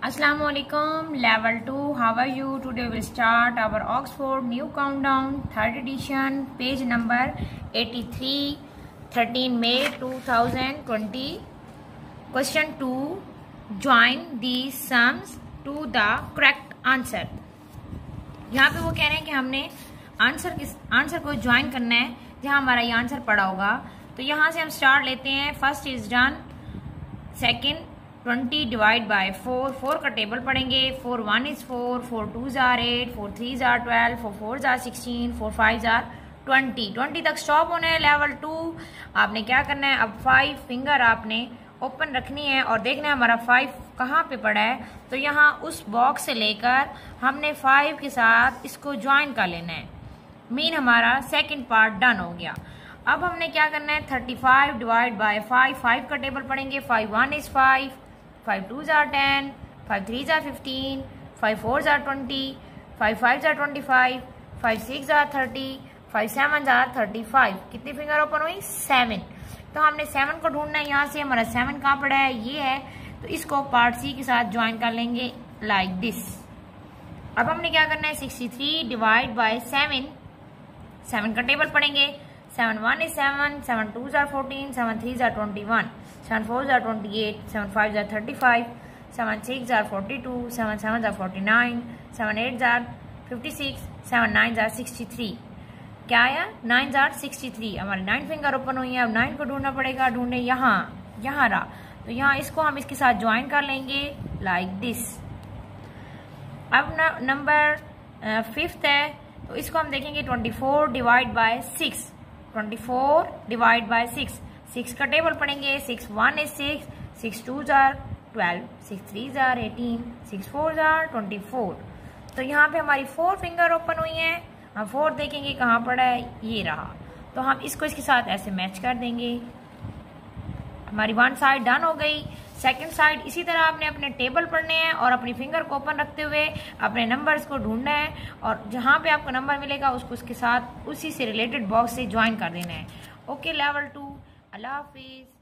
Assalamu alaikum, level 2, how are you? Today we'll start our Oxford New Countdown 3rd edition, page number 83, 13 May 2020. Question 2, join these sums to the correct answer. यहाँ पे वो कह रहे हैं कि हमने answer को ज्वाइन करना है जहाँ हमारा ये आंसर पड़ा होगा। तो यहाँ से हम स्टार्ट लेते हैं। First is done, second 20 divide by 4, 4 का टेबल पढ़ेंगे। 4 1 is 4, 4 2 jar 8, 4 3 jar 12, 4 4 jar 16, 4 5 jar 20। 20 तक स्टॉप होना है। लेवल 2 आपने क्या करना है, अब 5 फिंगर आपने ओपन रखनी है और देखना है हमारा 5 कहाँ पे पड़ा है। तो यहाँ उस बॉक्स से लेकर हमने 5 के साथ इसको ज्वाइन कर लेना है। मीन हमारा सेकंड पार्ट डन हो गया। अब हमने क्या करना है, 35 डिवाइड बाय 5, 5 का टेबल पढ़ेंगे। 5 1 is 5, 5 2 jar 10, 5 3 jar 15, 5 4 jar 20, 5 5 jar 25, 5 6 jar 30, 5 7 jar 35। कितनी फिंगर ओपन हुई, 7। तो हमने 7 को ढूंढना है। यहाँ से हमारा 7 कहाँ पड़ा है, ये है। तो इसको पार्ट सी के साथ ज्वाइन कर लेंगे लाइक दिस। अब हमने क्या करना है, 63 डिवाइड बाय 7, 7 का टेबल पढ़ेंगे। 7 1 is 7, 7 2 are 14, 7 3 are 21, 7 4 are 28, 7 5 are 35, 7 6 are 42, 7 7 are 49, 7 8 are 56, 7 9 are 63। क्या आया, 9 are 63। हमारे 9 फिंगर ओपन हुई है। अब 9 को ढूंढना पड़ेगा। ढूंढने यहाँ रहा। तो यहाँ इसको हम इसके साथ ज्वाइन कर लेंगे लाइक दिस। अब नंबर 5th है, तो इसको हम देखेंगे 24 डिवाइड बाय 6, 24 डिवाइड बाय 6, 6 का टेबल पढ़ेंगे। 6 1 is 6, 6 2 जार 12, 6 3 जार 18, 6 4 जार 24। तो यहाँ पे हमारी 4 फिंगर ओपन हुई है। हम 4 देखेंगे कहाँ पड़ा है, ये रहा। तो हम इसको इसके साथ ऐसे मैच कर देंगे। हमारी 1 साइड डन हो गई। सेकंड साइड इसी तरह आपने अपने टेबल पढ़ने हैं और अपनी फिंगर को ओपन रखते हुए अपने नंबर्स को ढूंढना है और जहां पे आपको नंबर मिलेगा उसको उसके साथ उसी से रिलेटेड बॉक्स से ज्वाइन कर देना है। ओके लेवल 2, अल्लाह हाफिज।